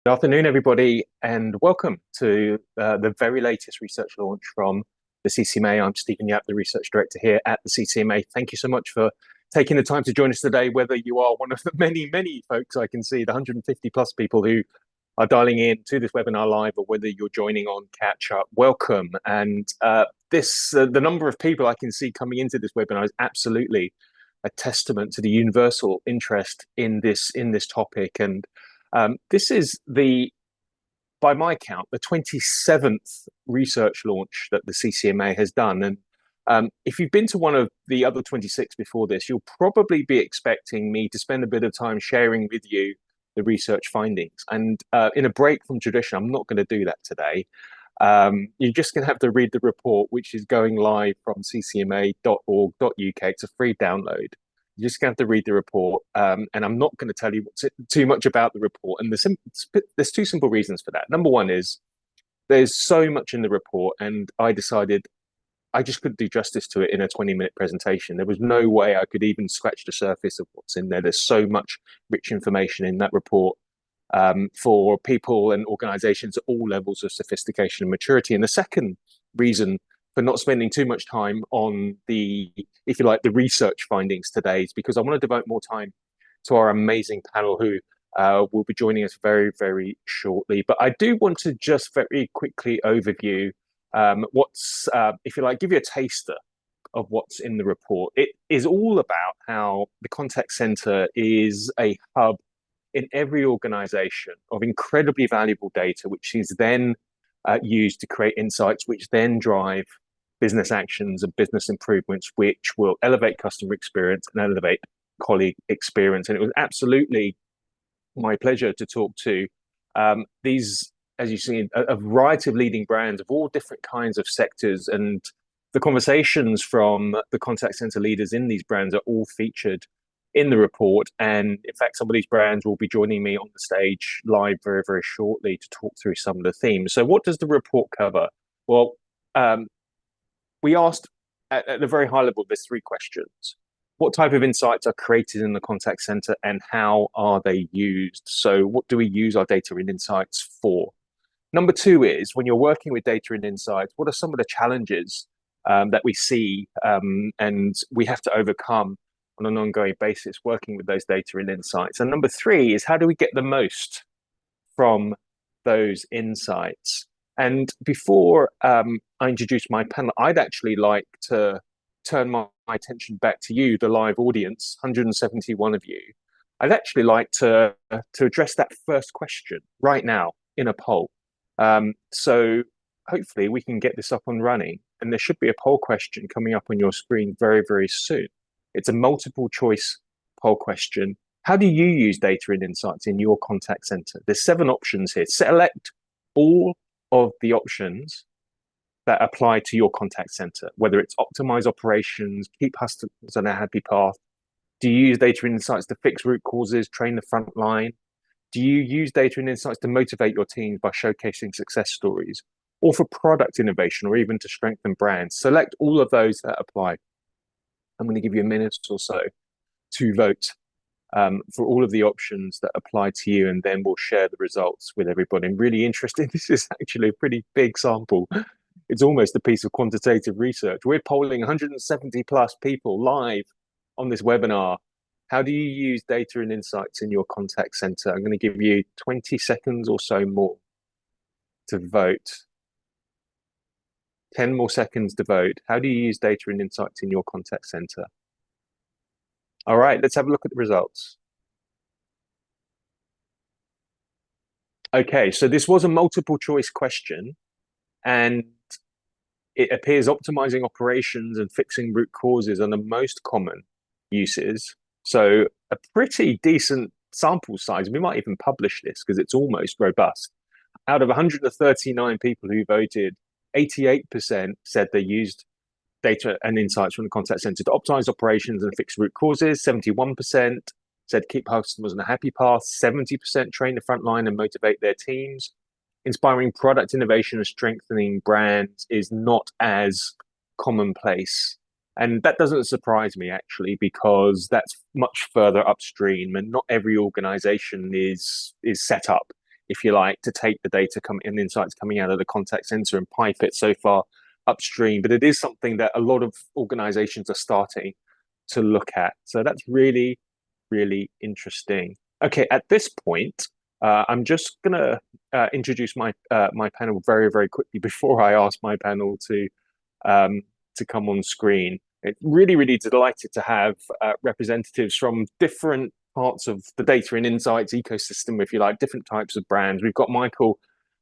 Good afternoon, everybody, and welcome to the very latest research launch from the CCMA. I'm Stephen Yap, the Research Director here at the CCMA. Thank you so much for taking the time to join us today, whether you are one of the many, many folks I can see, the 150 plus people who are dialing in to this webinar live, or whether you're joining on catch up. Welcome. And the number of people I can see coming into this webinar is absolutely a testament to the universal interest in this topic. And this is by my count, the 27th research launch that the CCMA has done. And if you've been to one of the other 26 before this, you'll probably be expecting me to spend a bit of time sharing with you the research findings. And in a break from tradition, I'm not going to do that today. You're just going to have to read the report, which is going live from ccma.org.uk. It's a free download. You just have to read the report, and I'm not going to tell you too much about the report. And there's two simple reasons for that. Number one is there's so much in the report, and I decided I just couldn't do justice to it in a 20-minute presentation. There was no way I could even scratch the surface of what's in there. There's so much rich information in that report for people and organizations at all levels of sophistication and maturity. And the second reason for not spending too much time on if you like, the research findings today is because I want to devote more time to our amazing panel who will be joining us very, very shortly. But I do want to just very quickly overview if you like, give you a taster of what's in the report. It is all about how the contact center is a hub in every organization of incredibly valuable data, which is then used to create insights, which then drive business actions and business improvements, which will elevate customer experience and elevate colleague experience. And it was absolutely my pleasure to talk to these, as you see, a variety of leading brands of all different kinds of sectors. And the conversations from the contact center leaders in these brands are all featured in the report. And in fact, some of these brands will be joining me on the stage live very, very shortly to talk through some of the themes. So what does the report cover? Well, we asked at a very high level, there's three questions. What type of insights are created in the contact center and how are they used? So what do we use our data and insights for? Number two is, when you're working with data and insights, what are some of the challenges that we see and we have to overcome on an ongoing basis working with those data and insights? And number three is, how do we get the most from those insights? And before I introduce my panel, I'd actually like to turn my attention back to you, the live audience, 171 of you. I'd actually like to address that first question right now in a poll. So hopefully we can get this up and running, and there should be a poll question coming up on your screen very, very soon. It's a multiple choice poll question. How do you use data and insights in your contact center? There's 7 options here. Select all of the options that apply to your contact center, whether it's optimize operations, keep customers on a happy path. Do you use data and insights to fix root causes, train the front line? Do you use data and insights to motivate your teams by showcasing success stories, or for product innovation, or even to strengthen brands? Select all of those that apply. I'm going to give you a minute or so to vote for all of the options that apply to you, and then we'll share the results with everybody. I'm really interested. This is actually a pretty big sample. It's almost a piece of quantitative research. We're polling 170 plus people live on this webinar. How do you use data and insights in your contact center? I'm going to give you 20 seconds or so more to vote. 10 more seconds to vote. How do you use data and insights in your contact center? All right, let's have a look at the results. Okay, so this was a multiple choice question, and it appears optimizing operations and fixing root causes are the most common uses. So a pretty decent sample size. We might even publish this because it's almost robust. Out of 139 people who voted, 88% said they used data and insights from the contact center to optimize operations and fix root causes. 71% said keep customers on a happy path. 70% train the front line and motivate their teams. Inspiring product innovation and strengthening brands is not as commonplace. And that doesn't surprise me, actually, because that's much further upstream, and not every organization is set up if you like, to take the data and insights coming out of the contact center and pipe it so far upstream. But it is something that a lot of organizations are starting to look at. So that's really, really interesting. Okay, at this point, I'm just gonna introduce my my panel very, very quickly before I ask my panel to come on screen. It's really, really delighted to have representatives from different parts of the data and insights ecosystem, if you like, different types of brands. We've got Michael,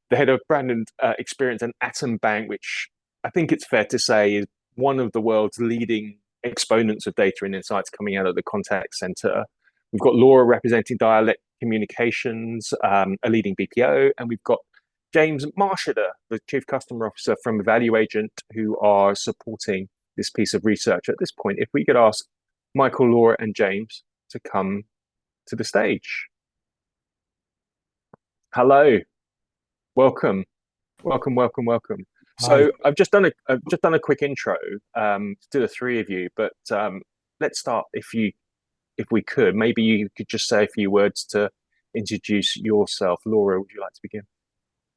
the head of brand and experience at Atom Bank, which I think it's fair to say is one of the world's leading exponents of data and insights coming out of the contact center. We've got Laura representing Dialect Communications, a leading BPO, and we've got James Marsheder, the Chief Customer Officer from Evaluagent, who are supporting this piece of research. At this point, if we could ask Michael, Laura, and James to come to the stage. Hello, welcome, welcome, welcome, welcome. So I've just done a quick intro to the three of you, but let's start if we could. Maybe you could just say a few words to introduce yourself. Laura, would you like to begin?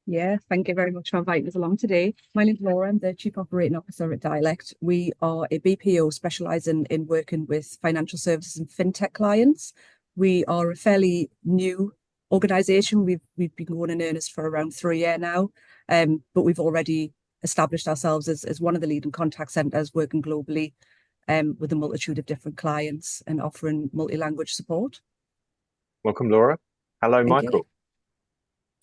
Yeah, thank you very much for inviting us along today. My name's Laura, I'm the Chief Operating Officer at Dialect. We are a BPO specialising in working with financial services and fintech clients. We are a fairly new organisation. We've been going in earnest for around 3 years now, but we've already established ourselves as one of the leading contact centres working globally with a multitude of different clients and offering multi-language support. Welcome, Laura. Hello, Thank Michael. you.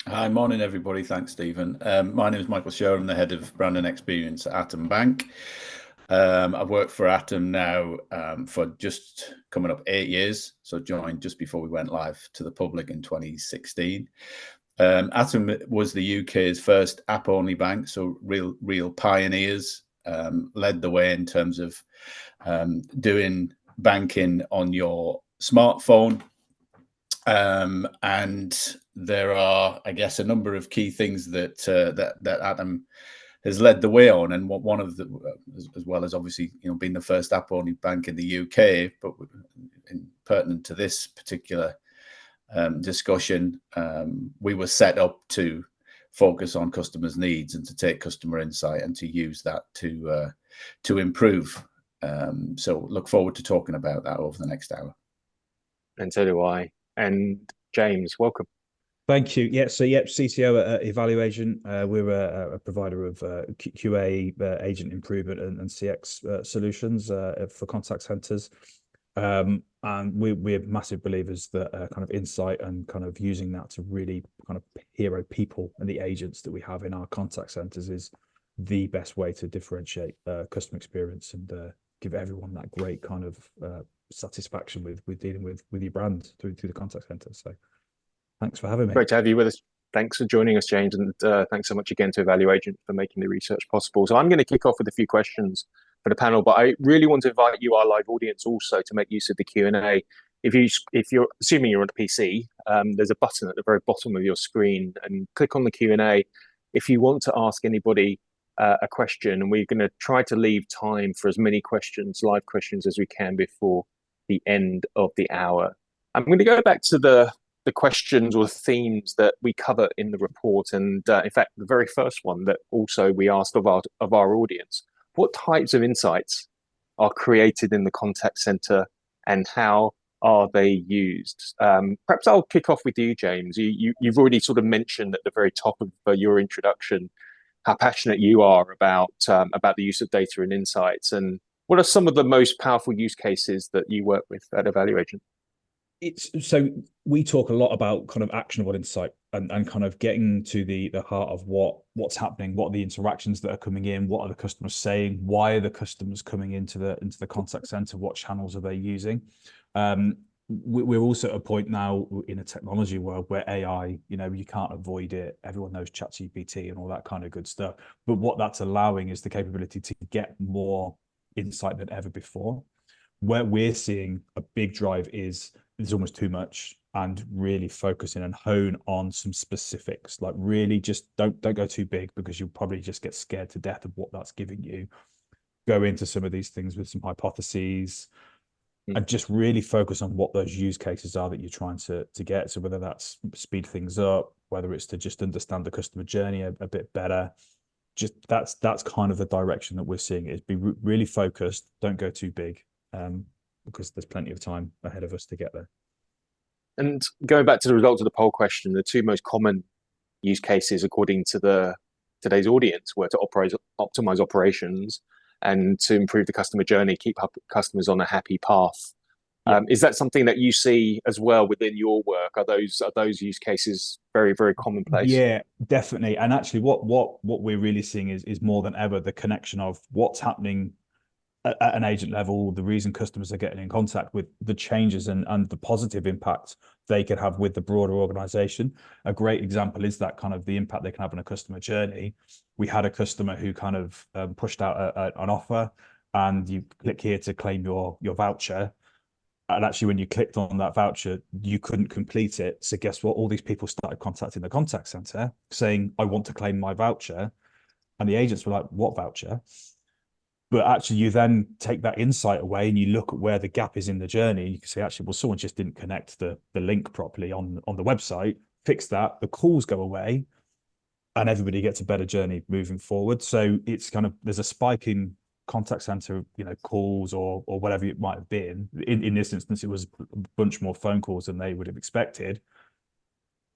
Hi, morning everybody. Thanks, Stephen. My name is Michael Shearer. I'm the head of brand and experience at Atom Bank. I've worked for Atom now for just coming up 8 years. So joined just before we went live to the public in 2016. Atom was the UK's first app-only bank, so real pioneers. Led the way in terms of doing banking on your smartphone. And there are, I guess, a number of key things that Atom has led the way on, and one of the, as well as obviously, being the first app-only bank in the UK, but pertinent to this particular discussion, we were set up to focus on customers' needs and to take customer insight and to use that to improve. So look forward to talking about that over the next hour. And so do I. And James, welcome. Thank you. Yeah, so CTO at Evaluagent. We're a provider of QA, agent improvement and CX solutions for contact centers. And we're massive believers that kind of insight and kind of using that to really kind of hero people and the agents that we have in our contact centers is the best way to differentiate customer experience and give everyone that great kind of satisfaction with dealing with your brand through the contact center. So thanks for having me. Great to have you with us. Thanks for joining us, James, and thanks so much again to Evaluagent for making the research possible. So I'm going to kick off with a few questions for the panel, but I really want to invite you, our live audience, also to make use of the Q&A. If you're assuming you're on a PC, there's a button at the very bottom of your screen, and click on the Q&A if you want to ask anybody a question, and we're going to try to leave time for as many live questions as we can before the end of the hour. I'm going to go back to the questions or themes that we cover in the report, and in fact, the very first one that also we asked of our audience: what types of insights are created in the contact center, and how are they used? Perhaps I'll kick off with you, James. You've already sort of mentioned at the very top of your introduction how passionate you are about the use of data and insights, and what are some of the most powerful use cases that you work with at Evaluagent? So we talk a lot about kind of actionable insight and kind of getting to the heart of what's happening, what are the interactions that are coming in, what are the customers saying, why are the customers coming into the contact center, what channels are they using. We're also at a point now in a technology world where AI, you can't avoid it. Everyone knows ChatGPT and all that kind of good stuff. But what that's allowing is the capability to get more insight than ever before. Where we're seeing a big drive is there's almost too much, and really focusing and hone on some specifics. Like really just don't go too big, because you'll probably just get scared to death of what that's giving you. Go into some of these things with some hypotheses and just really focus on what those use cases are that you're trying to get. So whether that's speed things up, whether it's to just understand the customer journey a bit better. Just that's kind of the direction that we're seeing, is be really focused, don't go too big, because there's plenty of time ahead of us to get there. And going back to the results of the poll question, the two most common use cases according to today's audience were to optimize operations and to improve the customer journey, keep customers on a happy path. Is that something that you see as well within your work? Are those use cases very, very commonplace? Yeah, definitely. And actually what we're really seeing is more than ever the connection of what's happening at an agent level, the reason customers are getting in contact, with the changes and the positive impact they could have with the broader organization. A great example is that kind of the impact they can have on a customer journey. We had a customer who kind of pushed out an offer, and you click here to claim your voucher. And actually, when you clicked on that voucher, you couldn't complete it. So guess what? All these people started contacting the contact center saying, I want to claim my voucher. And the agents were like, what voucher? But actually, you then take that insight away and you look at where the gap is in the journey. You can say, actually, well, someone just didn't connect the link properly on the website. Fix that. The calls go away and everybody gets a better journey moving forward. So it's kind of, there's a spike in contact center, calls or whatever it might have been. In this instance, it was a bunch more phone calls than they would have expected.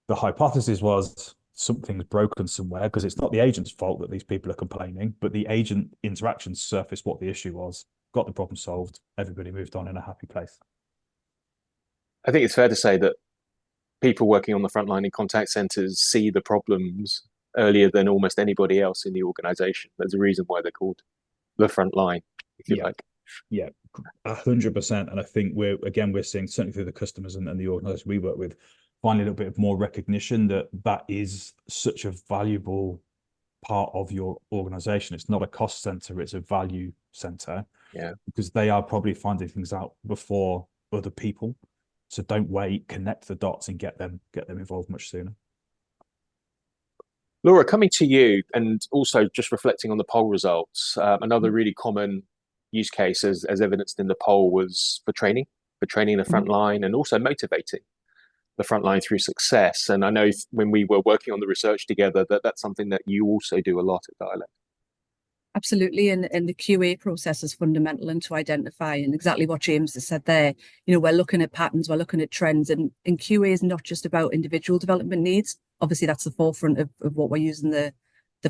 The hypothesis was something's broken somewhere, because it's not the agent's fault that these people are complaining, but the agent interactions surfaced what the issue was, got the problem solved, everybody moved on in a happy place. I think it's fair to say that people working on the front line in contact centers see the problems earlier than almost anybody else in the organization. There's a reason why they're called the front line, if you like. Yeah, 100%. And I think we're seeing, certainly through the customers and the organization we work with, finally a little bit of more recognition that is such a valuable part of your organization. It's not a cost center, it's a value center. Yeah, because they are probably finding things out before other people. So don't wait, connect the dots and get them involved much sooner. Laura, coming to you, and also just reflecting on the poll results, another really common use case as evidenced in the poll was for training the front line, and also motivating the front line through success. And I know when we were working on the research together, that's something that you also do a lot at Dialect. Absolutely, and the QA process is fundamental into identify, and exactly what James has said there. We're looking at patterns, we're looking at trends, and QA is not just about individual development needs. Obviously, that's the forefront of what we're using the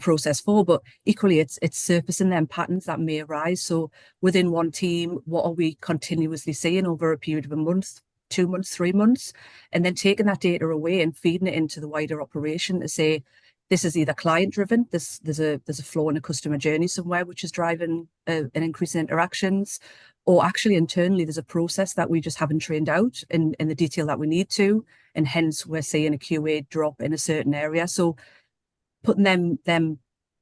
process for, but equally, it's surfacing them patterns that may arise. So within one team, what are we continuously seeing over a period of a month, 2 months, 3 months, and then taking that data away and feeding it into the wider operation to say, this is either client driven, there's a flaw in a customer journey somewhere which is driving an increase in interactions, or actually internally there's a process that we just haven't trained out in the detail that we need to, and hence we're seeing a QA drop in a certain area. So putting them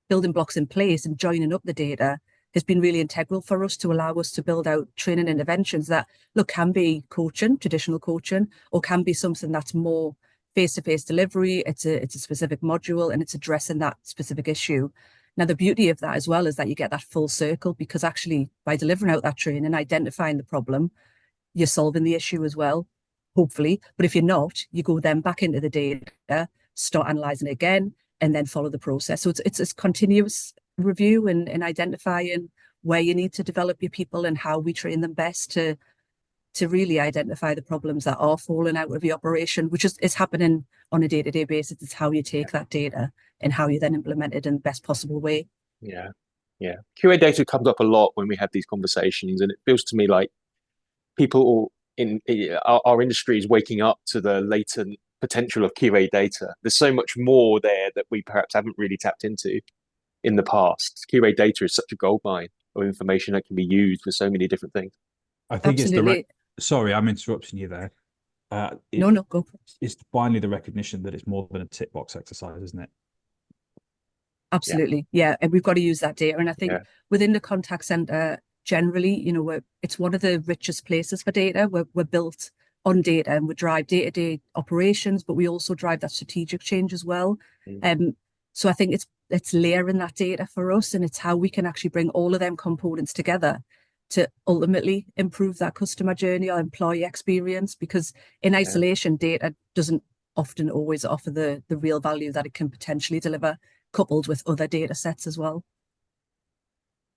building blocks in place and joining up the data has been really integral for us to allow us to build out training interventions that can be coaching, traditional coaching, or can be something that's more face-to-face delivery. It's a specific module and it's addressing that specific issue. Now, the beauty of that as well is that you get that full circle, because actually by delivering out that training and identifying the problem, you're solving the issue as well, hopefully. But if you're not, you go then back into the data, start analysing it again, and then follow the process. So it's a continuous review and identifying where you need to develop your people and how we train them best to really identify the problems that are falling out of the operation, which is happening on a day-to-day basis. It's how you take that data and how you then implement it in the best possible way. Yeah. QA data comes up a lot when we have these conversations, and it feels to me like people in our industry is waking up to the latent potential of QA data. There's so much more there that we perhaps haven't really tapped into in the past. QA data is such a goldmine of information that can be used for so many different things. I think Absolutely. Sorry, I'm interrupting you there. No, go for it. It's finally the recognition that it's more than a tick box exercise, isn't it? Absolutely. Yeah. And we've got to use that data. And I think within the contact center, generally, it's one of the richest places for data. We're built on data and we drive day-to-day operations, but we also drive that strategic change as well. So I think it's layering that data for us, and it's how we can actually bring all of them components together to ultimately improve that customer journey or employee experience, because in isolation, data doesn't often always offer the real value that it can potentially deliver, coupled with other data sets as well.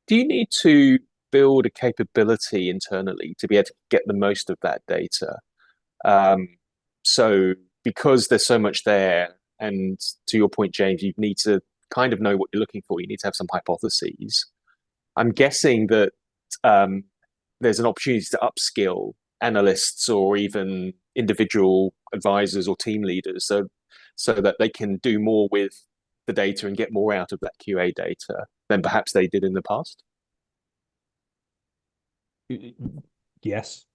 Do you need to build a capability internally to be able to get the most of that data? So because there's so much there, and to your point, James, you need to kind of know what you're looking for. You need to have some hypotheses. I'm guessing that there's an opportunity to upskill analysts or even individual advisors or team leaders so that they can do more with the data and get more out of that QA data than perhaps they did in the past? Yes.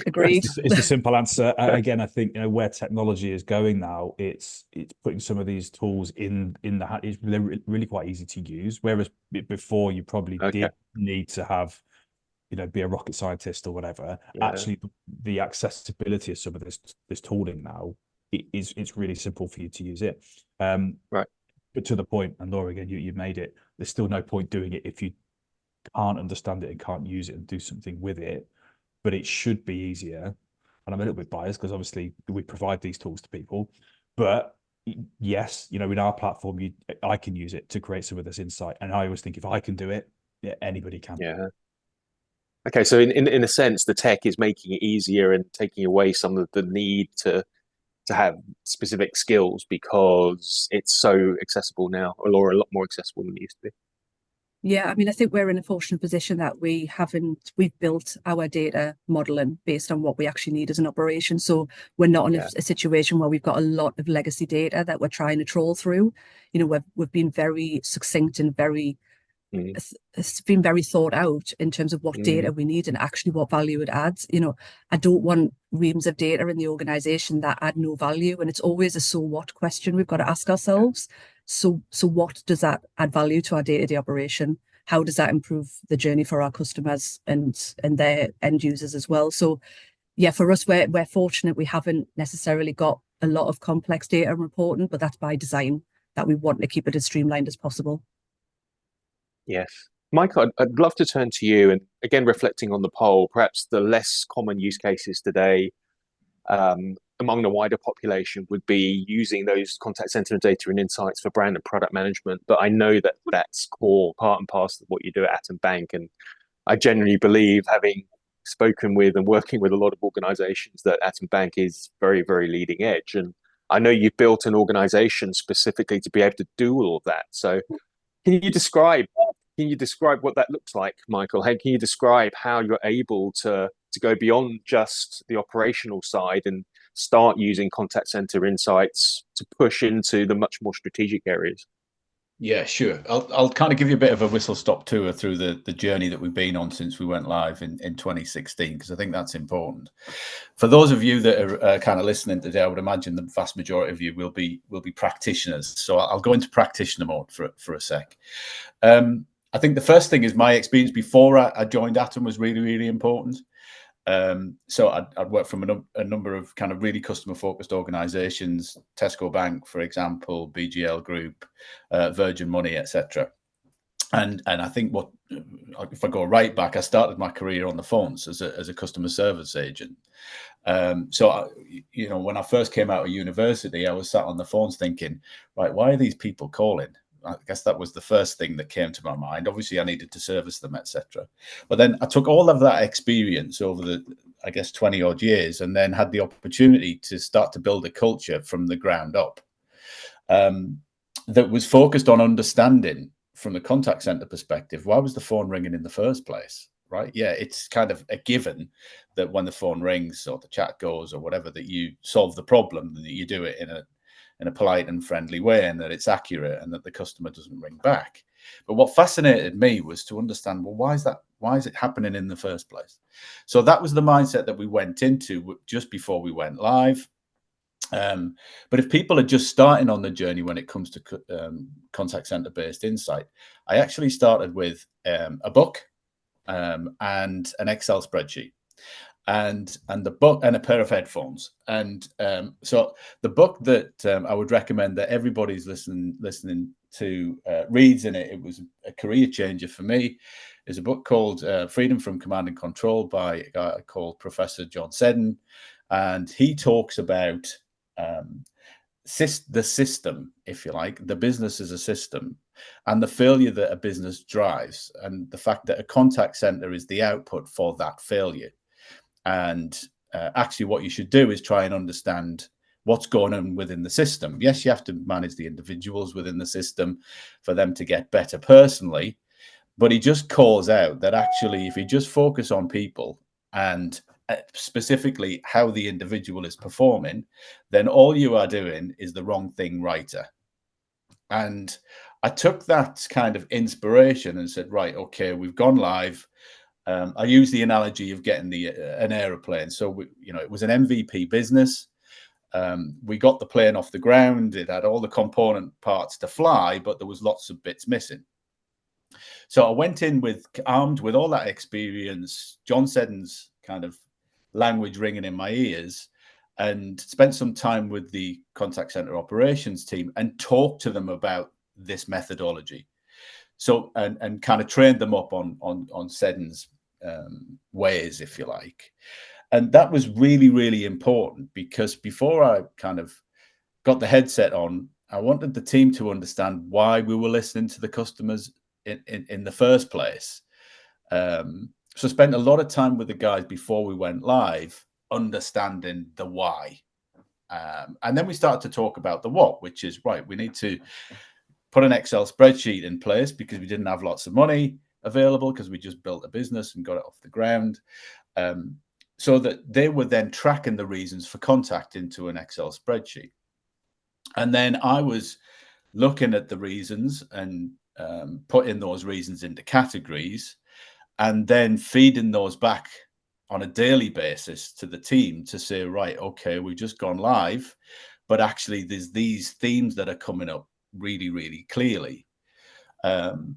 Agreed. It's the simple answer. Again, I think, you know, where technology is going now, it's putting some of these tools in the hand. It's really quite easy to use. Whereas before, you probably did need to have, you know, be a rocket scientist or whatever. Yeah. Actually, the accessibility of some of this tooling now, it's really simple for you to use it. Right. But to the point, and Laura, again, you made it. There's still no point doing it if you can't understand it and can't use it and do something with it. But it should be easier. And I'm a little bit biased because obviously we provide these tools to people. But yes, you know, in our platform, I can use it to create some of this insight. And I always think if I can do it, yeah, anybody can. Yeah. Okay, so in a sense, the tech is making it easier and taking away some of the need to have specific skills because it's so accessible now, or a lot more accessible than it used to be. Yeah, I mean, I think we're in a fortunate position that we've built our data modeling based on what we actually need as an operation. So we're not in a situation where we've got a lot of legacy data that we're trying to troll through. You know, we've been very succinct and it's been very thought out in terms of what data we need and actually what value it adds. You know, I don't want reams of data in the organization that add no value. And it's always a so what question we've got to ask ourselves. So what does that add value to our day-to-day operation? How does that improve the journey for our customers and their end users as well? So yeah, for us, we're fortunate we haven't necessarily got a lot of complex data and reporting, but that's by design, that we want to keep it as streamlined as possible. Yes. Michael, I'd love to turn to you, and again, reflecting on the poll, perhaps the less common use cases today among the wider population would be using those contact center data and insights for brand and product management. But I know that that's core, part and parcel of what you do at Atom Bank. And I genuinely believe, having spoken with and working with a lot of organizations, that Atom Bank is very, very leading edge. And I know you've built an organization specifically to be able to do all of that. So can you describe what that looks like, Michael? Can you describe how you're able to go beyond just the operational side and start using contact center insights to push into the much more strategic areas? Yeah, sure. I'll kind of give you a bit of a whistle-stop tour through the journey that we've been on since we went live in 2016, because I think that's important. For those of you that are kind of listening today, I would imagine the vast majority of you will be practitioners. So I'll go into practitioner mode for a sec. I think the first thing is my experience before I joined Atom was really, really important. So I'd worked from a number of kind of really customer-focused organizations, Tesco Bank, for example, BGL Group, Virgin Money, etc. And I think if I go right back, I started my career on the phones as a customer service agent. So you know, when I first came out of university, I was sat on the phones thinking, right, why are these people calling? I guess that was the first thing that came to my mind. Obviously, I needed to service them, etc. But then I took all of that experience over the, I guess, 20 odd years, and then had the opportunity to start to build a culture from the ground up that was focused on understanding from the contact center perspective, why was the phone ringing in the first place? Right? Yeah, it's kind of a given that when the phone rings or the chat goes or whatever, that you solve the problem, that you do it in a polite and friendly way, and that it's accurate, and that the customer doesn't ring back. But what fascinated me was to understand, well, why is it happening in the first place? So that was the mindset that we went into just before we went live. But if people are just starting on the journey when it comes to contact center based insight, I actually started with a book and an Excel spreadsheet. And the book and a pair of headphones. And so the book that I would recommend that everybody's listening to reads, and it was a career changer for me, is a book called Freedom from Command and Control by a guy called Professor John Seddon. And he talks about the system, if you like. The business is a system, and the failure that a business drives, and the fact that a contact center is the output for that failure. And actually what you should do is try and understand what's going on within the system. Yes, you have to manage the individuals within the system for them to get better personally, but he just calls out that actually if you just focus on people and specifically how the individual is performing, then all you are doing is the wrong thing righter. And I took that kind of inspiration and said, right, okay, we've gone live. I use the analogy of getting an aeroplane. So it was an MVP business. We got the plane off the ground. It had all the component parts to fly, but there was lots of bits missing. So I went in armed with all that experience, John Seddon's kind of language ringing in my ears, and spent some time with the contact center operations team and talked to them about this methodology. So and kind of trained them up on Seddon's ways, if you like. And that was really, really important, because before I kind of got the headset on, I wanted the team to understand why we were listening to the customers in the first place. So I spent a lot of time with the guys before we went live, understanding the why. And then we started to talk about the what, which is, right, we need to put an Excel spreadsheet in place because we didn't have lots of money available because we just built a business and got it off the ground. So that they were then tracking the reasons for contact into an Excel spreadsheet. And then I was looking at the reasons and putting those reasons into categories, and then feeding those back on a daily basis to the team to say, right, okay, we've just gone live, but actually there's these themes that are coming up really, really clearly. And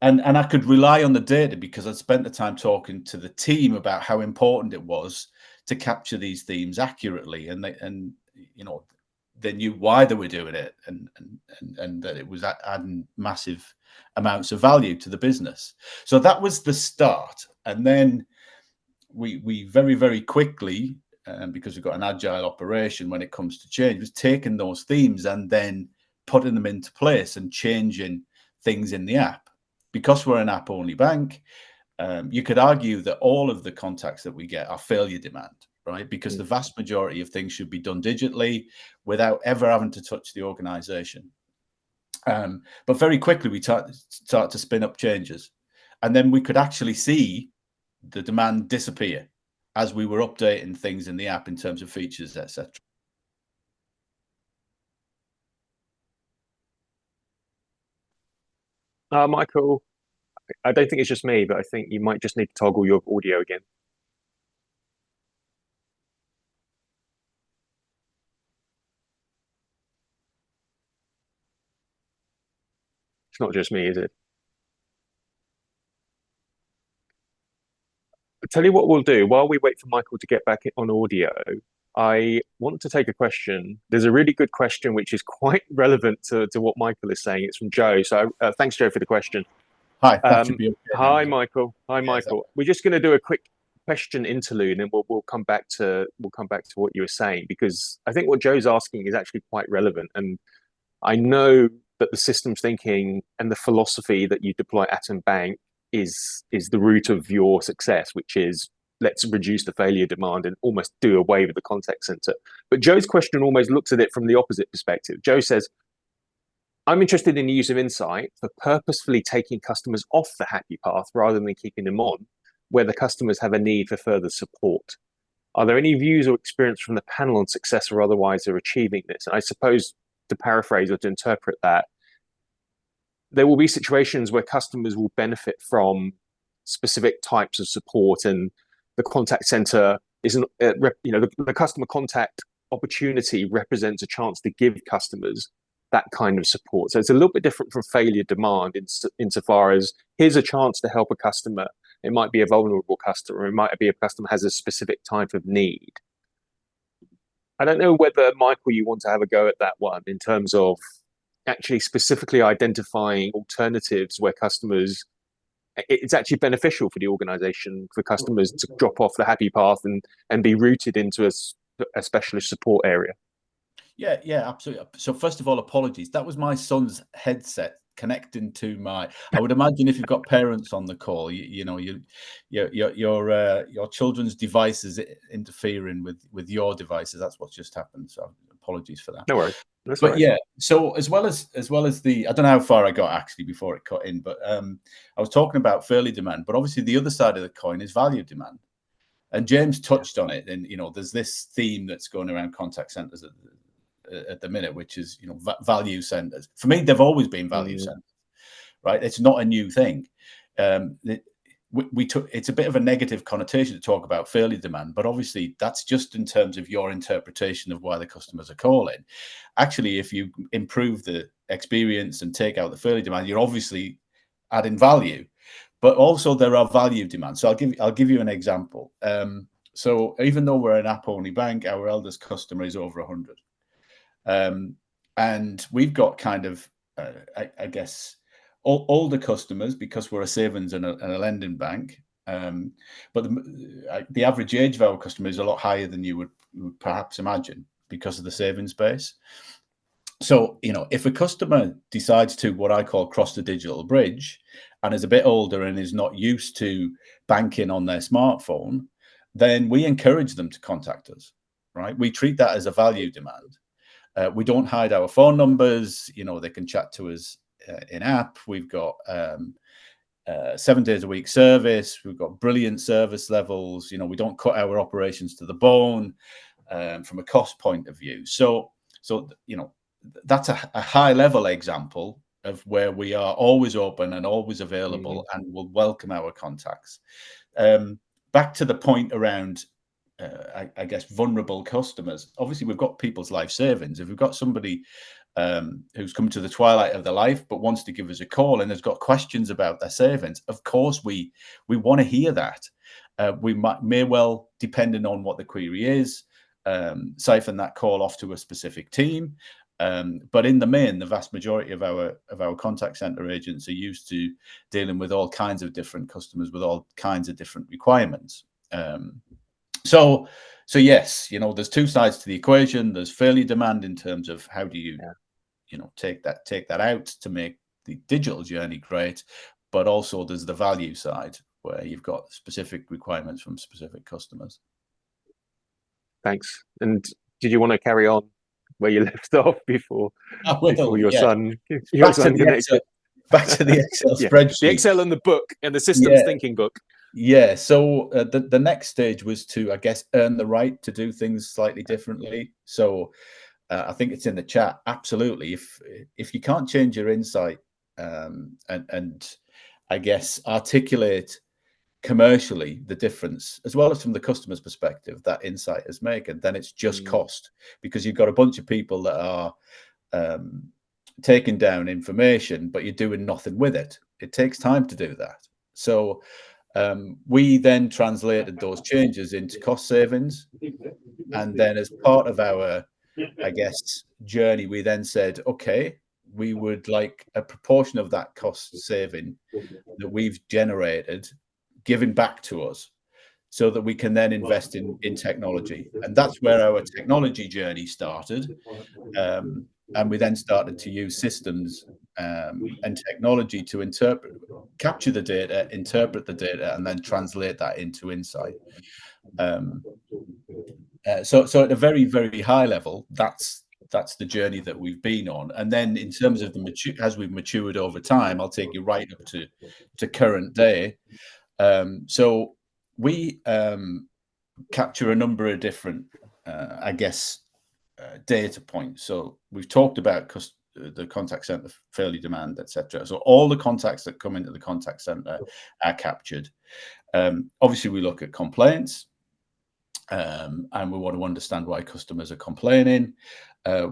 I could rely on the data because I'd spent the time talking to the team about how important it was to capture these themes accurately, and they knew why they were doing it, and that it was adding massive amounts of value to the business. So that was the start. And then we very, very quickly, because we've got an agile operation when it comes to change, was taking those themes and then putting them into place and changing things in the app. Because we're an app-only bank, you could argue that all of the contacts that we get are failure demand, right? Because the vast majority of things should be done digitally without ever having to touch the organization. But very quickly, we start to spin up changes. And then we could actually see the demand disappear as we were updating things in the app in terms of features, etc. Michael, I don't think it's just me, but I think you might just need to toggle your audio again. It's not just me, is it? I'll tell you what we'll do. While we wait for Michael to get back on audio, I want to take a question. There's a really good question which is quite relevant to what Michael is saying. It's from Joe. So thanks, Joe, for the question. Hi, that should be okay. Hi, Michael. Hi, Michael. We're just going to do a quick question interlude, and we'll come back to what you were saying, because I think what Joe's asking is actually quite relevant. And I know that the systems thinking and the philosophy that you deploy at Atom Bank is the root of your success, which is let's reduce the failure demand and almost do away with the contact center. But Joe's question almost looks at it from the opposite perspective. Joe says, I'm interested in the use of insight for purposefully taking customers off the happy path rather than keeping them on, where the customers have a need for further support. Are there any views or experience from the panel on success or otherwise of achieving this? And I suppose, to paraphrase or to interpret that, there will be situations where customers will benefit from specific types of support, and the contact center isn't, the customer contact opportunity represents a chance to give customers that kind of support. So it's a little bit different from failure demand insofar as here's a chance to help a customer. It might be a vulnerable customer. It might be a customer has a specific type of need. I don't know whether, Michael, you want to have a go at that one in terms of actually specifically identifying alternatives where customers, it's actually beneficial for the organization for customers to drop off the happy path and be routed into a specialist support area. Yeah, absolutely. So first of all, apologies. That was my son's headset connecting to my. I would imagine if you've got parents on the call, your children's devices interfering with your devices. That's what's just happened. So apologies for that. No worries. That's But all right. yeah, so as well as the, I don't know how far I got actually before it cut in, but I was talking about fairly demand, but obviously the other side of the coin is value demand. And James touched on it, and there's this theme that's going around contact centers at the minute, which is value centers. For me, they've always been value centers, right? It's not a new thing. We took, it's a bit of a negative connotation to talk about fairly demand, but obviously that's just in terms of your interpretation of why the customers are calling. Actually, if you improve the experience and take out the fairly demand, you're obviously adding value. But also there are value demands. So I'll give you an example. So even though we're an app-only bank, our eldest customer is over 100, and we've got kind of, I guess, older customers because we're a savings and a lending bank. But the average age of our customer is a lot higher than you would perhaps imagine because of the savings base. So, if a customer decides to, what I call, cross the digital bridge and is a bit older and is not used to banking on their smartphone, then we encourage them to contact us, right? We treat that as a value demand. We don't hide our phone numbers. They can chat to us in app. We've got 7 days a week service. We've got brilliant service levels. We don't cut our operations to the bone from a cost point of view. So that's a high level example of where we are always open and always available and will welcome our contacts. Back to the point around, I guess, vulnerable customers. Obviously, we've got people's life savings. If we've got somebody who's come to the twilight of their life but wants to give us a call and has got questions about their savings, of course we want to hear that. We may well, depending on what the query is, siphon that call off to a specific team. But in the main, the vast majority of our contact center agents are used to dealing with all kinds of different customers with all kinds of different requirements. So yes, there's two sides to the equation. There's fairly demand in terms of how do you, take that out to make the digital journey great, but also there's the value side where you've got specific requirements from specific customers. Thanks. And did you want to carry on where you left off before your son connected? Back to the Excel spreadsheet. The Excel and the book and the systems thinking book. Yeah. So the next stage was to, I guess, earn the right to do things slightly differently. So I think it's in the chat. Absolutely. If you can't change your insight and I guess articulate commercially the difference, as well as from the customer's perspective, that insight is making, then it's just cost, because you've got a bunch of people that are taking down information, but you're doing nothing with it. It takes time to do that. So we then translated those changes into cost savings. And then as part of our, I guess, journey, we then said, okay, we would like a proportion of that cost saving that we've generated given back to us so that we can then invest in technology. And that's where our technology journey started. And we then started to use systems and technology to capture the data, interpret the data, and then translate that into insight. So at a very, very high level, that's the journey that we've been on. And then in terms of as we've matured over time, I'll take you right up to current day. So we capture a number of different, I guess, data points. So we've talked about the contact center, fairly demand, etc. So all the contacts that come into the contact center are captured. Obviously, we look at complaints, and we want to understand why customers are complaining.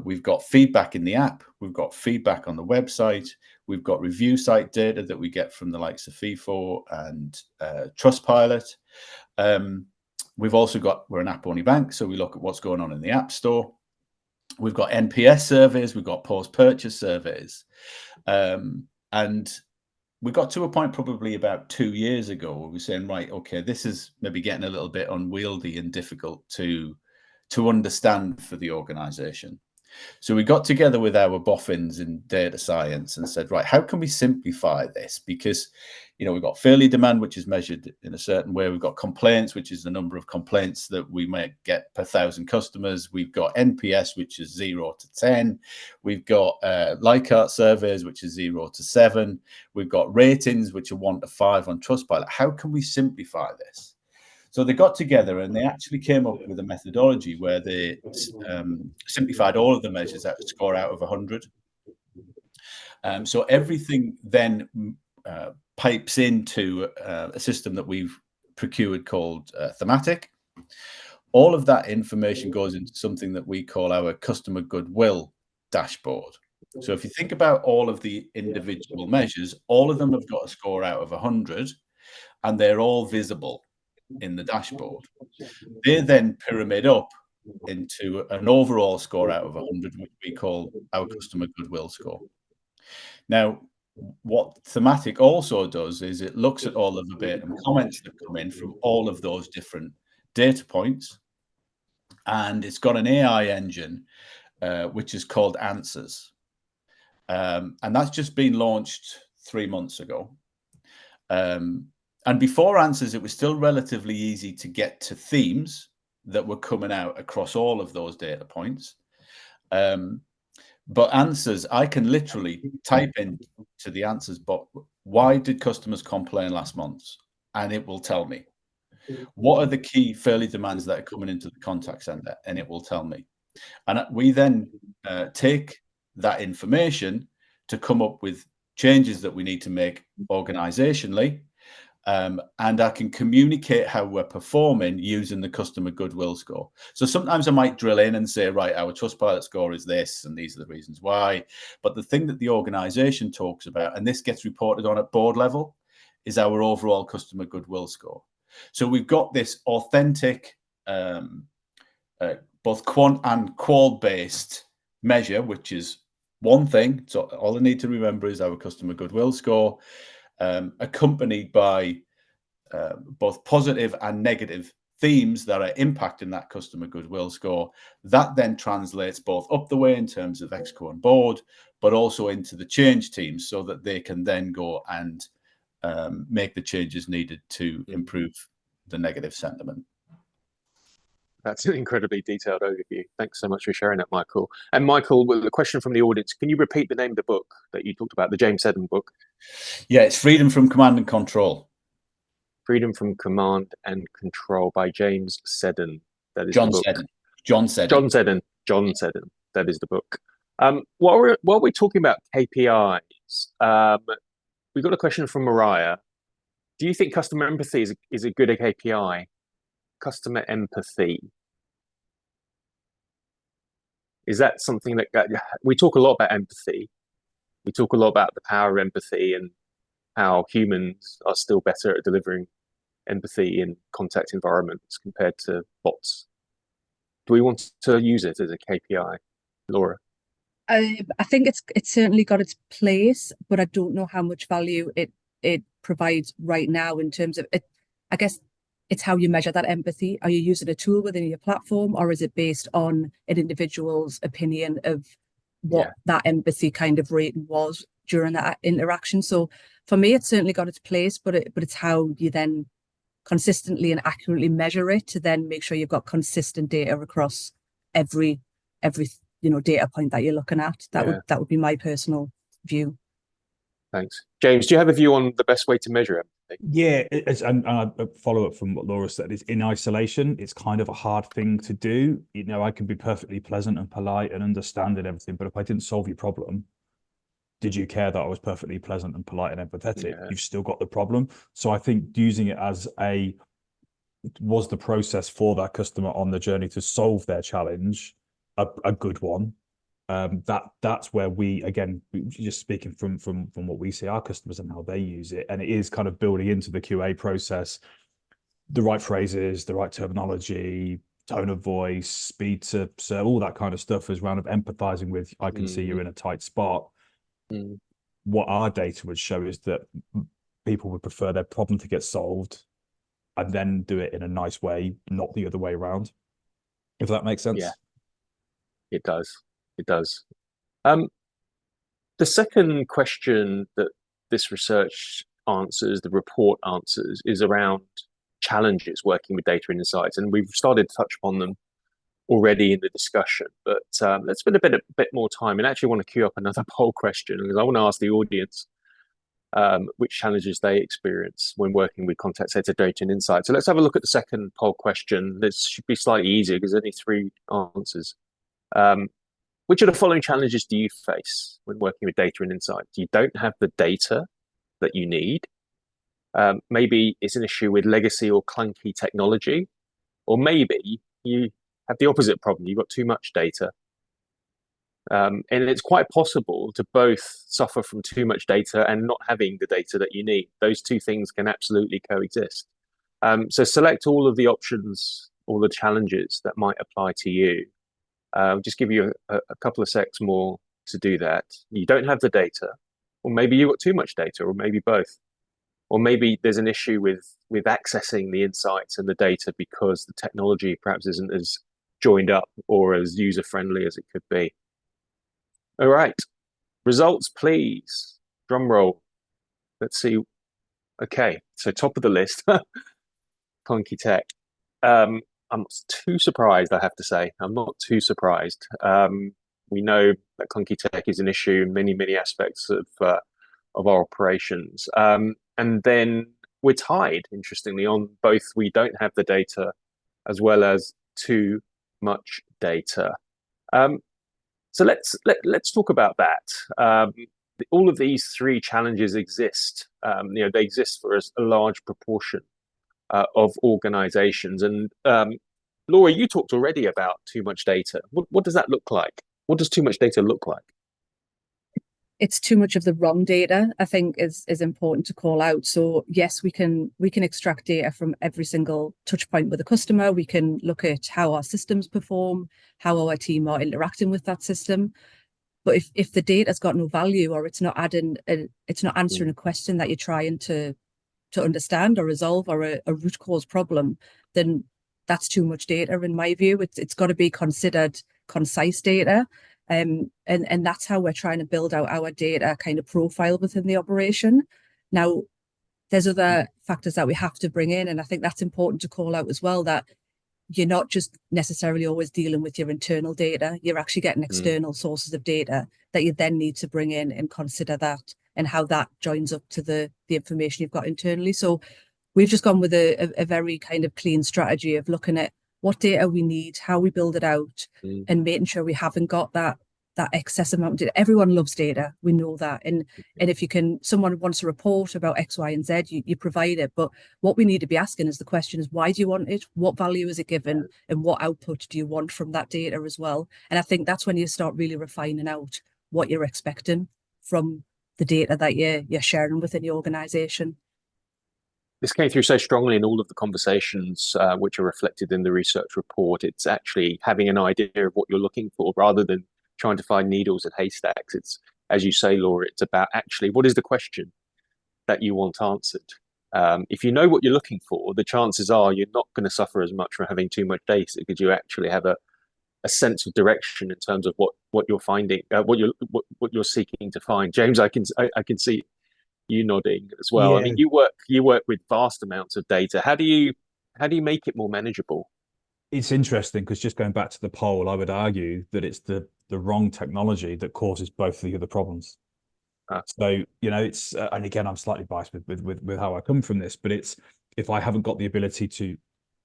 We've got feedback in the app. We've got feedback on the website. We've got review site data that we get from the likes of FIFO and Trustpilot. We've also we're an app-only bank, so we look at what's going on in the App Store. We've got NPS surveys. We've got post-purchase surveys. And we got to a point probably about 2 years ago where we're saying, right, okay, this is maybe getting a little bit unwieldy and difficult to understand for the organization. So we got together with our boffins in data science and said, right, how can we simplify this? Because, we've got failure demand, which is measured in a certain way. We've got complaints, which is the number of complaints that we might get per 1,000 customers. We've got NPS, which is 0 to 10. We've got Likert surveys, which is 0 to 7. We've got ratings, which are 1 to 5 on Trustpilot. How can we simplify this? So they got together and they actually came up with a methodology where they simplified all of the measures at a score out of 100. So everything then pipes into a system that we've procured called Thematic. All of that information goes into something that we call our customer goodwill dashboard. So if you think about all of the individual measures, all of them have got a score out of 100 and they're all visible in the dashboard. They then pyramid up into an overall score out of 100, which we call our customer goodwill score. Now, what Thematic also does is it looks at all of the verbatim comments that come in from all of those different data points, and it's got an AI engine which is called Answers, and that's just been launched 3 months ago. And before Answers, it was still relatively easy to get to themes that were coming out across all of those data points. But Answers, I can literally type into the Answers bot, why did customers complain last month? And it will tell me. What are the key failure demands that are coming into the contact center? And it will tell me. And we then take that information to come up with changes that we need to make organizationally. And I can communicate how we're performing using the customer goodwill score. So sometimes I might drill in and say, right, our Trustpilot score is this, and these are the reasons why. But the thing that the organization talks about, and this gets reported on at board level, is our overall customer goodwill score. So we've got this authentic, both quant and qual-based measure, which is one thing. So all I need to remember is our customer goodwill score, accompanied by both positive and negative themes that are impacting that customer goodwill score. That then translates both up the way in terms of Exco and board, but also into the change teams so that they can then go and make the changes needed to improve the negative sentiment. That's an incredibly detailed overview. Thanks so much for sharing that, Michael. And Michael, with a question from the audience, can you repeat the name of the book that you talked about, the James Seddon book? Yeah, it's Freedom from Command and Control. Freedom from Command and Control by James Seddon. That is John the book. Seddon. John Seddon. John Seddon. John Seddon. That is the book. While we're talking about KPIs, we got a question from Mariah. Do you think customer empathy is a good KPI? Customer empathy. Is that something that we talk a lot about empathy? We talk a lot about the power of empathy and how humans are still better at delivering empathy in contact environments compared to bots. Do we want to use it as a KPI, Laura? I think it's certainly got its place, but I don't know how much value it provides right now in terms of it. I guess it's how you measure that empathy. Are you using a tool within your platform, or is it based on an individual's opinion of what that empathy kind of rating was during that interaction? So for me, it's certainly got its place, but it's how you then consistently and accurately measure it to then make sure you've got consistent data across every data point that you're looking at. That would be my personal view. Thanks. James, do you have a view on the best way to measure empathy? Yeah, and I follow up from what Laura said, is in isolation, it's kind of a hard thing to do. I can be perfectly pleasant and polite and understand and everything, but if I didn't solve your problem, did you care that I was perfectly pleasant and polite and empathetic? Yeah. You've still got the problem. So I think using it as was the process for that customer on the journey to solve their challenge a good one? That's where we, again, just speaking from what we see our customers and how they use it, and it is kind of building into the QA process the right phrases, the right terminology, tone of voice, speed to serve, all that kind of stuff is round of empathizing with, I can see you're in a tight spot. What our data would show is that people would prefer their problem to get solved and then do it in a nice way, not the other way around, if that makes sense. Yeah, it does. It does. The second question that this research answers, the report answers, is around challenges working with data and insights. And we've started to touch upon them already in the discussion, but let's spend a bit more time, and actually want to queue up another poll question, because I want to ask the audience which challenges they experience when working with contact center data and insights. So let's have a look at the second poll question. This should be slightly easier because there's only 3 answers. Which of the following challenges do you face when working with data and insights? You don't have the data that you need. Maybe it's an issue with legacy or clunky technology, or maybe you have the opposite problem. You've got too much data. And it's quite possible to both suffer from too much data and not having the data that you need. Those two things can absolutely coexist. So select all of the options, all the challenges that might apply to you. Just give you a couple of secs more to do that. You don't have the data, or maybe you've got too much data, or maybe both. Or maybe there's an issue with accessing the insights and the data because the technology perhaps isn't as joined up or as user-friendly as it could be. All right, results, please. Drum roll. Let's see. Okay, so top of the list, clunky tech. I'm not too surprised, I have to say. I'm not too surprised. We know that clunky tech is an issue in many, many aspects of our operations. And then we're tied, interestingly, on both we don't have the data as well as too much data. So let's talk about that. All of these 3 challenges exist. They exist for a large proportion of organizations. And Laura, you talked already about too much data. What does that look like? What does too much data look like? It's too much of the wrong data, I think, is important to call out. So yes, we can extract data from every single touch point with a customer. We can look at how our systems perform, how our team are interacting with that system. But if the data's got no value, or it's not answering a question that you're trying to understand or resolve, or a root cause problem, then that's too much data in my view. It's got to be considered concise data. And that's how we're trying to build out our data kind of profile within the operation. Now, there's other factors that we have to bring in, and I think that's important to call out as well, that you're not just necessarily always dealing with your internal data. You're actually getting external sources of data that you then need to bring in and consider that and how that joins up to the information you've got internally. So we've just gone with a very kind of clean strategy of looking at what data we need, how we build it out, and making sure we haven't got that excess amount of data. Everyone loves data, we know that. And if someone wants a report about X, Y, and Z, you provide it. But what we need to be asking is the question is, why do you want it? What value is it given? And what output do you want from that data as well? And I think that's when you start really refining out what you're expecting from the data that you're sharing within the organization. This came through so strongly in all of the conversations which are reflected in the research report. It's actually having an idea of what you're looking for rather than trying to find needles and haystacks. It's, as you say, Laura, it's about actually what is the question that you want answered. If you know what you're looking for, the chances are you're not going to suffer as much from having too much data, because you actually have a sense of direction in terms of what you're finding, what you're seeking to find. James, I can see you nodding as well. Yeah. I mean, you work with vast amounts of data. How do you make it more manageable? It's interesting because, just going back to the poll, I would argue that it's the wrong technology that causes both the other problems. So, it's and again, I'm slightly biased with how I come from this, but it's, if I haven't got the ability to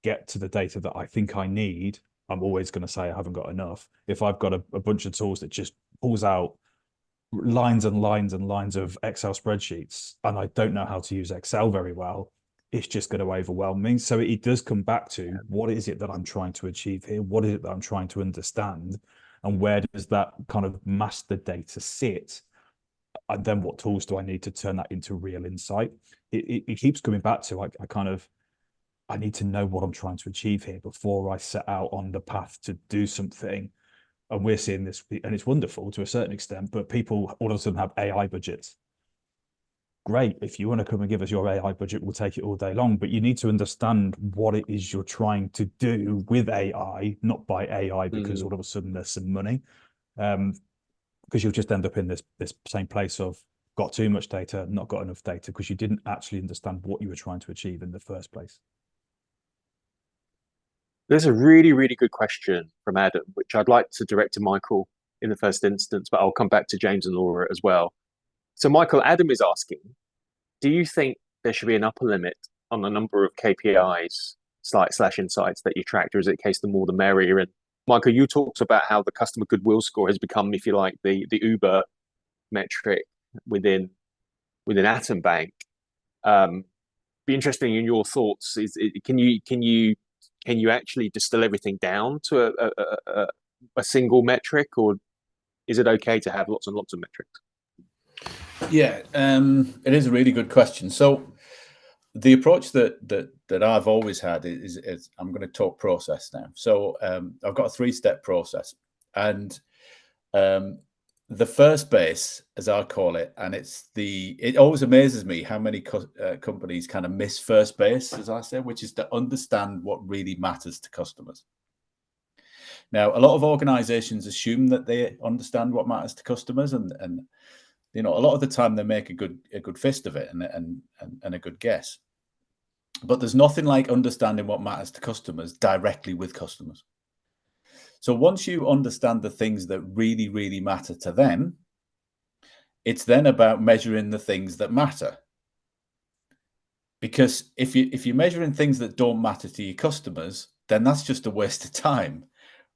get to the data that I think I need, I'm always going to say I haven't got enough. If I've got a bunch of tools that just pulls out lines and lines and lines of Excel spreadsheets, and I don't know how to use Excel very well, it's just going to overwhelm me. So it does come back to, what is it that I'm trying to achieve here? What is it that I'm trying to understand? And where does that kind of master data sit? And then what tools do I need to turn that into real insight? It keeps coming back to, I need to know what I'm trying to achieve here before I set out on the path to do something. And we're seeing this, and it's wonderful to a certain extent, but people all of a sudden have AI budgets. Great. If you want to come and give us your AI budget, we'll take it all day long. But you need to understand what it is you're trying to do with AI, not by AI because all of a sudden there's some money. because you'll just end up in this same place of got too much data, not got enough data, because you didn't actually understand what you were trying to achieve in the first place. There's a really, really good question from Adam, which I'd like to direct to Michael in the first instance, but I'll come back to James and Laura as well. So Michael, Adam is asking, do you think there should be an upper limit on the number of KPIs / insights that you track, or is it a case the more the merrier? And Michael, you talked about how the customer goodwill score has become, if you like, the Uber metric within Atom Bank. Be interesting in your thoughts. Can you actually distill everything down to a single metric, or is it okay to have lots and lots of metrics? Yeah, it is a really good question. So the approach that I've always had is I'm going to talk process now. So I've got a 3-step process, and the first base, as I call it, and it always amazes me how many companies kind of miss first base, as I say, which is to understand what really matters to customers. Now, a lot of organizations assume that they understand what matters to customers, and a lot of the time they make a good fist of it and a good guess. But there's nothing like understanding what matters to customers directly with customers. So once you understand the things that really, really matter to them, it's then about measuring the things that matter. Because if you're measuring things that don't matter to your customers, then that's just a waste of time,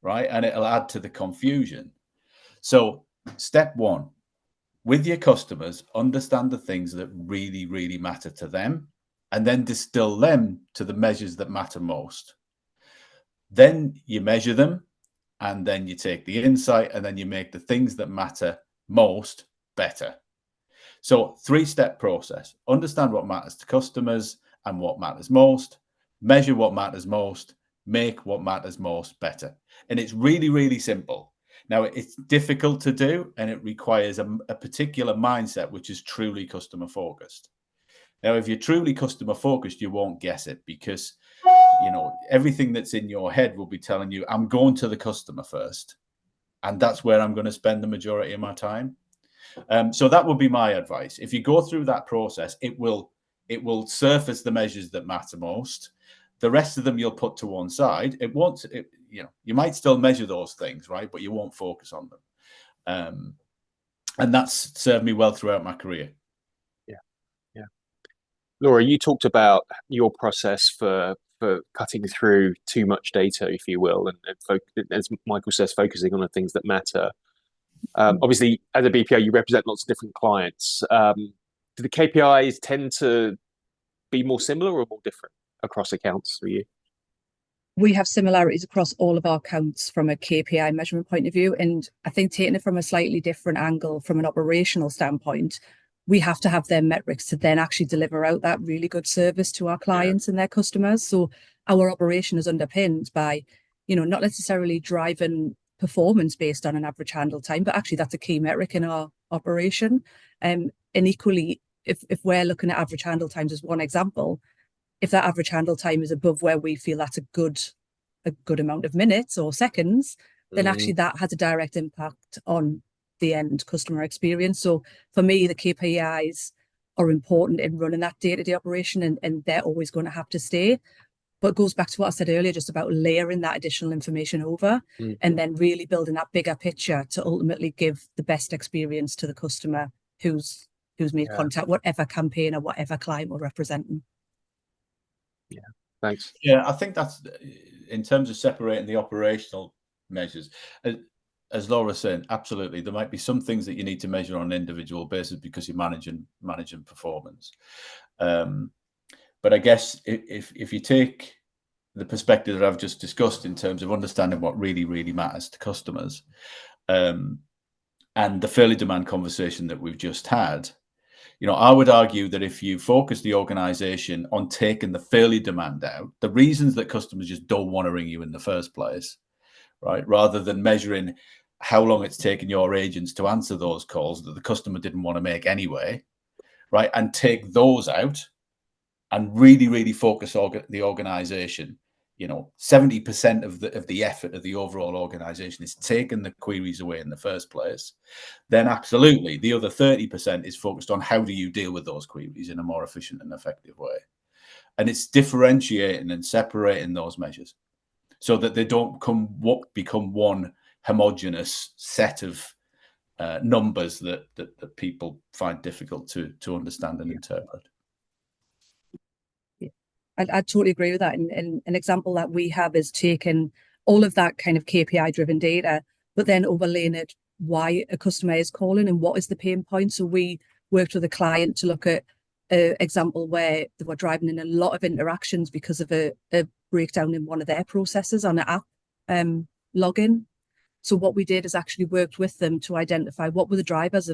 right? And it'll add to the confusion. So step 1, with your customers, understand the things that really, really matter to them, and then distill them to the measures that matter most. Then you measure them, and then you take the insight, and then you make the things that matter most better. So 3-step process: understand what matters to customers and what matters most, measure what matters most, make what matters most better. And it's really, really simple. Now, it's difficult to do, and it requires a particular mindset, which is truly customer focused. Now, if you're truly customer focused, you won't guess it, because everything that's in your head will be telling you, I'm going to the customer first, and that's where I'm going to spend the majority of my time. So that would be my advice. If you go through that process, it will surface the measures that matter most. The rest of them you'll put to one side. You might still measure those things, right? But you won't focus on them. And that's served me well throughout my career. Yeah. Laura, you talked about your process for cutting through too much data, if you will, and as Michael says, focusing on the things that matter. Obviously, as a BPO, you represent lots of different clients. Do the KPIs tend to be more similar or more different across accounts for you? We have similarities across all of our accounts from a KPI measurement point of view. And I think taking it from a slightly different angle, from an operational standpoint, we have to have their metrics to then actually deliver out that really good service to our clients and their customers. So our operation is underpinned by, not necessarily driving performance based on an average handle time, but actually that's a key metric in our operation. And equally, if we're looking at average handle times as one example, if that average handle time is above where we feel that's a good amount of minutes or seconds, then actually that has a direct impact on the end customer experience. So for me, the KPIs are important in running that day-to-day operation, and they're always going to have to stay. But it goes back to what I said earlier, just about layering that additional information over and then really building that bigger picture to ultimately give the best experience to the customer who's made contact, whatever campaign or whatever client we're representing. Yeah, thanks. Yeah, I think that's in terms of separating the operational measures. As Laura's saying, absolutely, there might be some things that you need to measure on an individual basis because you're managing performance. But I guess if you take the perspective that I've just discussed in terms of understanding what really, really matters to customers, and the fairly demand conversation that we've just had, I would argue that if you focus the organization on taking the fairly demand out, the reasons that customers just don't want to ring you in the first place, right, rather than measuring how long it's taken your agents to answer those calls that the customer didn't want to make anyway, right, and take those out and really, really focus the organization, 70% of the effort of the overall organization is taking the queries away in the first place, then absolutely the other 30% is focused on how do you deal with those queries in a more efficient and effective way. And it's differentiating and separating those measures so that they don't become one homogeneous set of numbers that people find difficult to understand and interpret. I totally agree with that. And an example that we have is taking all of that kind of KPI driven data, but then overlaying it why a customer is calling and what is the pain point. So we worked with a client to look at an example where they were driving in a lot of interactions because of a breakdown in one of their processes on an app login. So what we did is actually worked with them to identify what were the drivers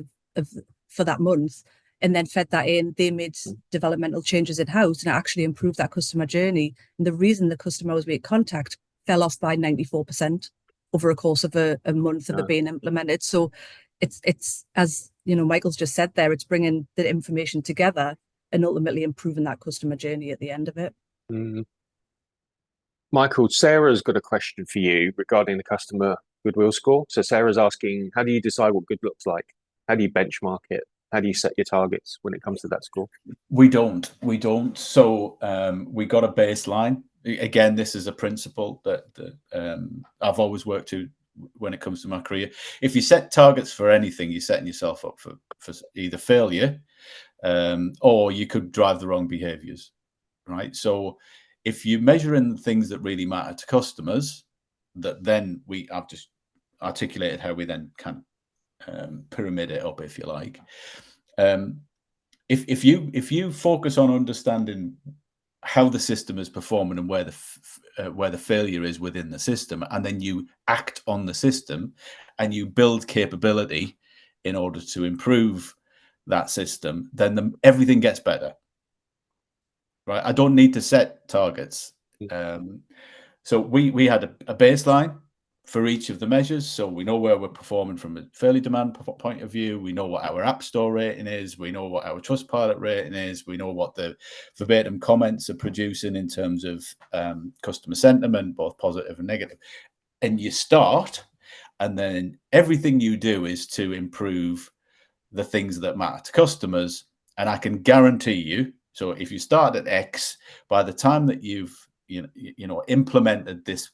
for that month, and then fed that in. They made developmental changes in-house and actually improved that customer journey. And the reason the customer was made contact fell off by 94% over a course of a month of it being implemented. So it's as Michael's just said there, it's bringing the information together and ultimately improving that customer journey at the end of it. Michael, Sarah's got a question for you regarding the customer goodwill score. So Sarah's asking, how do you decide what good looks like? How do you benchmark it? How do you set your targets when it comes to that score? We don't. So we got a baseline. Again, this is a principle that I've always worked to when it comes to my career. If you set targets for anything, you're setting yourself up for either failure or you could drive the wrong behaviors, right? So if you measure in the things that really matter to customers, then I've just articulated how we then can pyramid it up, if you like. If you focus on understanding how the system is performing and where the failure is within the system, and then you act on the system and you build capability in order to improve that system, then everything gets better, right? I don't need to set targets. So we had a baseline for each of the measures, so we know where we're performing from a failure demand point of view. We know what our App Store rating is. We know what our Trustpilot rating is. We know what the verbatim comments are producing in terms of customer sentiment, both positive and negative. And you start, and then everything you do is to improve the things that matter to customers. And I can guarantee you, so if you start at X, by the time that you've implemented this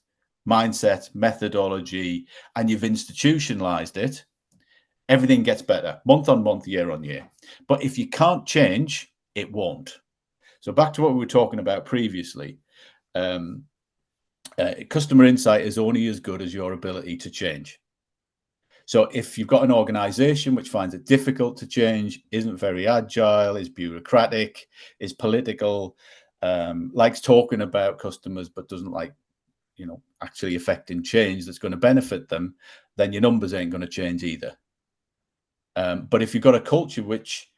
mindset, methodology, and you've institutionalized it, everything gets better month on month, year on year. But if you can't change, it won't. So back to what we were talking about previously, customer insight is only as good as your ability to change. So if you've got an organization which finds it difficult to change, isn't very agile, is bureaucratic, is political, likes talking about customers, but doesn't like actually affecting change that's going to benefit them, then your numbers ain't going to change either. But if you've got a culture which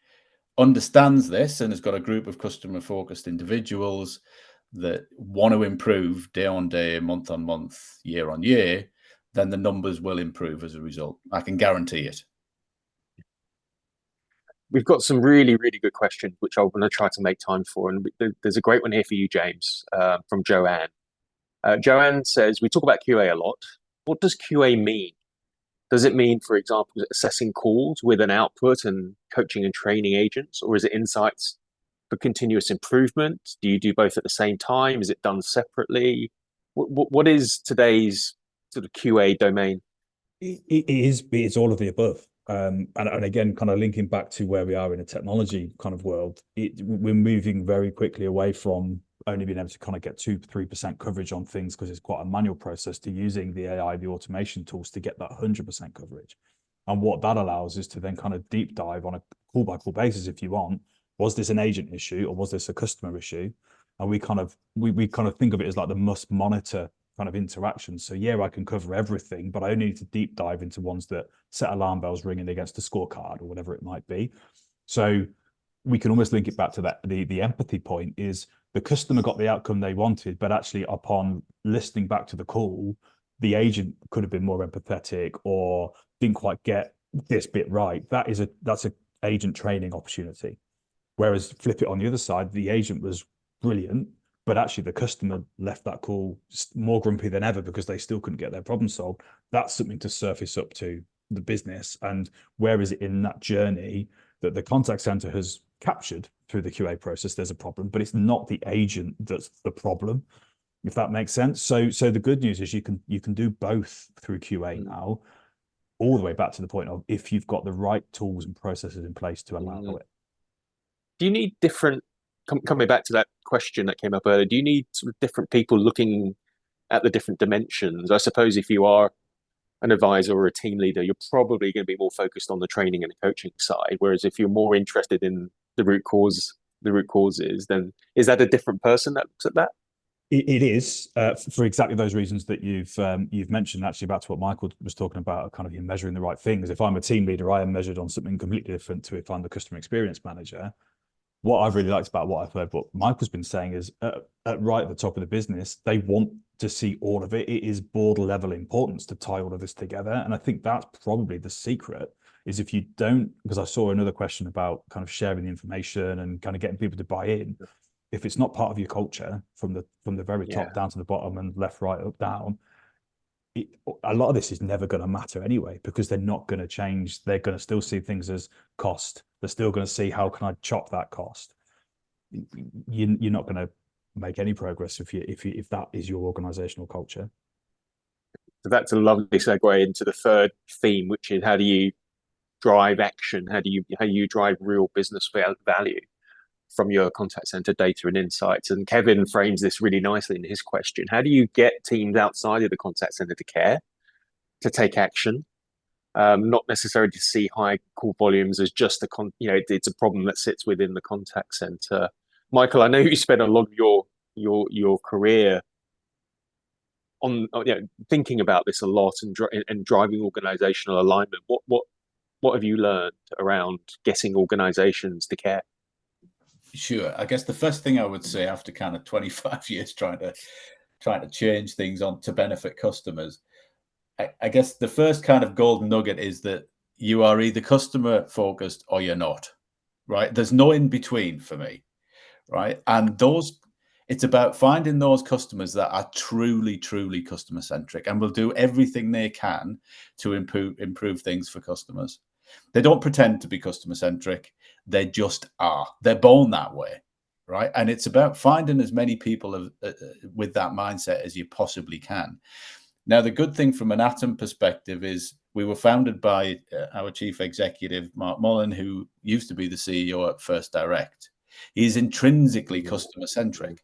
understands this and has got a group of customer focused individuals that want to improve day on day, month on month, year on year, then the numbers will improve as a result. I can guarantee it. We've got some really, really good questions, which I want to try to make time for. And there's a great one here for you, James, from Joanne. Joanne says, we talk about QA a lot. What does QA mean? Does it mean, for example, assessing calls with an output and coaching and training agents, or is it insights for continuous improvement? Do you do both at the same time? Is it done separately? What is today's sort of QA domain? It's all of the above. And again, kind of linking back to where we are in a technology kind of world, we're moving very quickly away from only being able to kind of get 2-3% coverage on things because it's quite a manual process, to using the AI, the automation tools to get that 100% coverage. And what that allows is to then kind of deep dive on a call by call basis, if you want, was this an agent issue or was this a customer issue? And we kind of think of it as like the must monitor kind of interactions. So yeah, I can cover everything, but I only need to deep dive into ones that set alarm bells ringing against a scorecard or whatever it might be. So we can almost link it back to that. The empathy point is the customer got the outcome they wanted, but actually upon listening back to the call, the agent could have been more empathetic or didn't quite get this bit right. That's a agent training opportunity. Whereas flip it on the other side, the agent was brilliant, but actually the customer left that call more grumpy than ever because they still couldn't get their problem solved. That's something to surface up to the business. And where is it in that journey that the contact center has captured through the QA process? There's a problem, but it's not the agent that's the problem, if that makes sense. So the good news is you can do both through QA now, all the way back to the point of if you've got the right tools and processes in place to allow it. Do you need different, coming back to that question that came up earlier, do you need sort of different people looking at the different dimensions? I suppose if you are an advisor or a team leader, you're probably going to be more focused on the training and the coaching side. Whereas if you're more interested in the root causes, then is that a different person that looks at that? It is for exactly those reasons that you've mentioned. Actually, back to what Michael was talking about, kind of you measuring the right things. If I'm a team leader, I am measured on something completely different to if I'm the customer experience manager. What I've really liked about what I've heard, what Michael's been saying is right at the top of the business, they want to see all of it. It is board level importance to tie all of this together. And I think that's probably the secret, is if you don't, because I saw another question about kind of sharing the information and kind of getting people to buy in. If it's not part of your culture from the very top down to the bottom and left, right, up, down, a lot of this is never going to matter anyway, because they're not going to change. They're going to still see things as cost. They're still going to see how can I chop that cost. You're not going to make any progress if that is your organizational culture. So that's a lovely segue into the third theme, which is how do you drive action? How do you drive real business value from your contact center data and insights? And Kevin frames this really nicely in his question. How do you get teams outside of the contact center to care, to take action, not necessarily to see high call volumes as just it's a problem that sits within the contact center? Michael, I know you spent a lot of your career on thinking about this a lot and driving organizational alignment. What have you learned around getting organizations to care? Sure. I guess the first thing I would say after kind of 25 years trying to change things on to benefit customers, I guess the first kind of golden nugget is that you are either customer focused or you're not, right? There's no in between for me, right? And it's about finding those customers that are truly, truly customer centric and will do everything they can to improve things for customers. They don't pretend to be customer centric. They just are. They're born that way, right? And it's about finding as many people with that mindset as you possibly can. Now, the good thing from an Atom perspective is we were founded by our chief executive, Mark Mullen, who used to be the CEO at First Direct. He's intrinsically customer centric.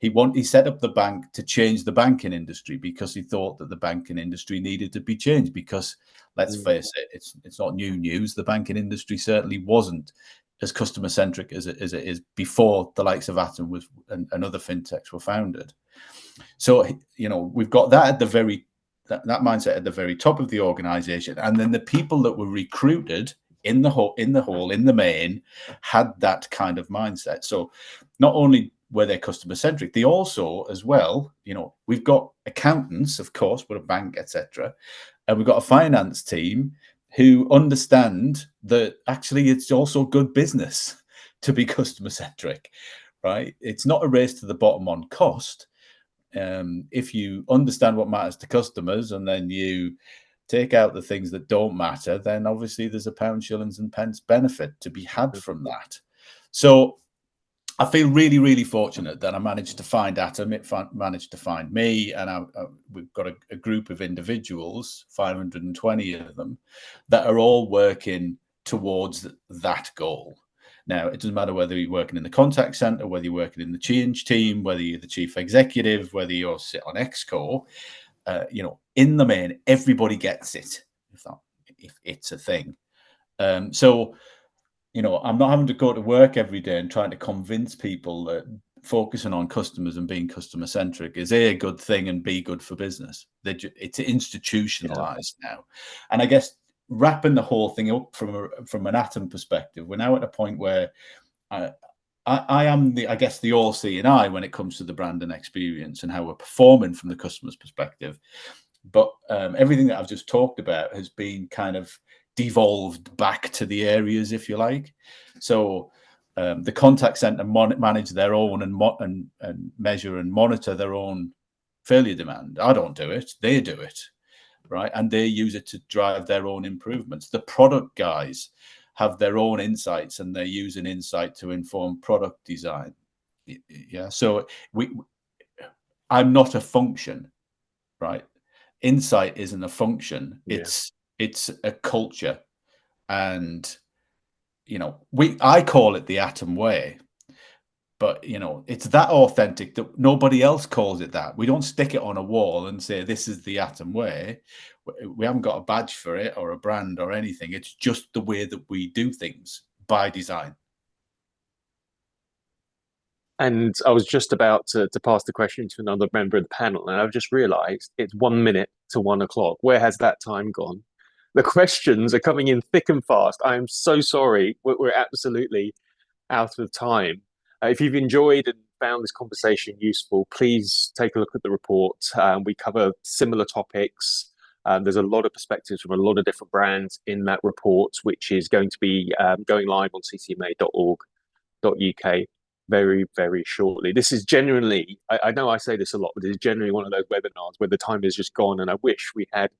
He set up the bank to change the banking industry because he thought that the banking industry needed to be changed because, let's face it, it's not new news. The banking industry certainly wasn't as customer centric as it is before the likes of Atom and other fintechs were founded. So, we've got that at that mindset at the very top of the organization. And then the people that were recruited in the main had that kind of mindset. So not only were they customer centric, they also, as well, we've got accountants, of course, we're a bank, etc. And we've got a finance team who understand that actually it's also good business to be customer centric, right? It's not a race to the bottom on cost. If you understand what matters to customers and then you take out the things that don't matter, then obviously there's a pound, shillings and pence benefit to be had from that. So I feel really, really fortunate that I managed to find Atom. It managed to find me, and we've got a group of individuals, 520 of them, that are all working towards that goal. Now, it doesn't matter whether you're working in the contact center, whether you're working in the change team, whether you're the chief executive, whether you're sit on Exco, in the main, everybody gets it, if it's a thing. So, I'm not having to go to work every day and trying to convince people that focusing on customers and being customer centric is A, good thing, and B, good for business. It's institutionalized now. And I guess wrapping the whole thing up from an Atom perspective, we're now at a point where I am the all-seeing eye when it comes to the brand and experience and how we're performing from the customer's perspective. But everything that I've just talked about has been kind of devolved back to the areas, if you like. So the contact center manage their own and measure and monitor their own failure demand. I don't do it; they do it, right? And they use it to drive their own improvements. The product guys have their own insights, and they're using insight to inform product design. Yeah, so I'm not a function, right? Insight isn't a function; it's a culture, and I call it the Atom way, but it's that authentic that nobody else calls it that. We don't stick it on a wall and say this is the Atom way. We haven't got a badge for it or a brand or anything. It's just the way that we do things by design. And I was just about to pass the question to another member of the panel, and I've just realized it's 1 minute to 1 o'clock. Where has that time gone? The questions are coming in thick and fast. I am so sorry. We're absolutely out of time. If you've enjoyed and found this conversation useful, please take a look at the report. We cover similar topics. There's a lot of perspectives from a lot of different brands in that report, which is going to be going live on ccma.org.uk very, very shortly. This is genuinely, I know I say this a lot, but it's generally one of those webinars where the time is just gone, and I wish we had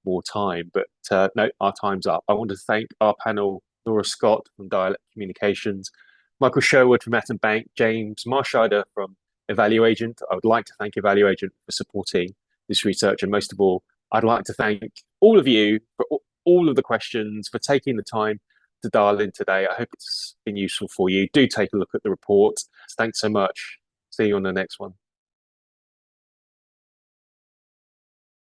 more time, but no, our time's up. I want to thank our panel, Laura Scott from Dialect Communications, Michael Sherwood from Atom Bank, James Marscheider from Evaluagent. I would like to thank Evaluagent for supporting this research, and most of all, I'd like to thank all of you for all of the questions, for taking the time to dial in today. I hope it's been useful for you. Do take a look at the report. Thanks so much. See you on the next one.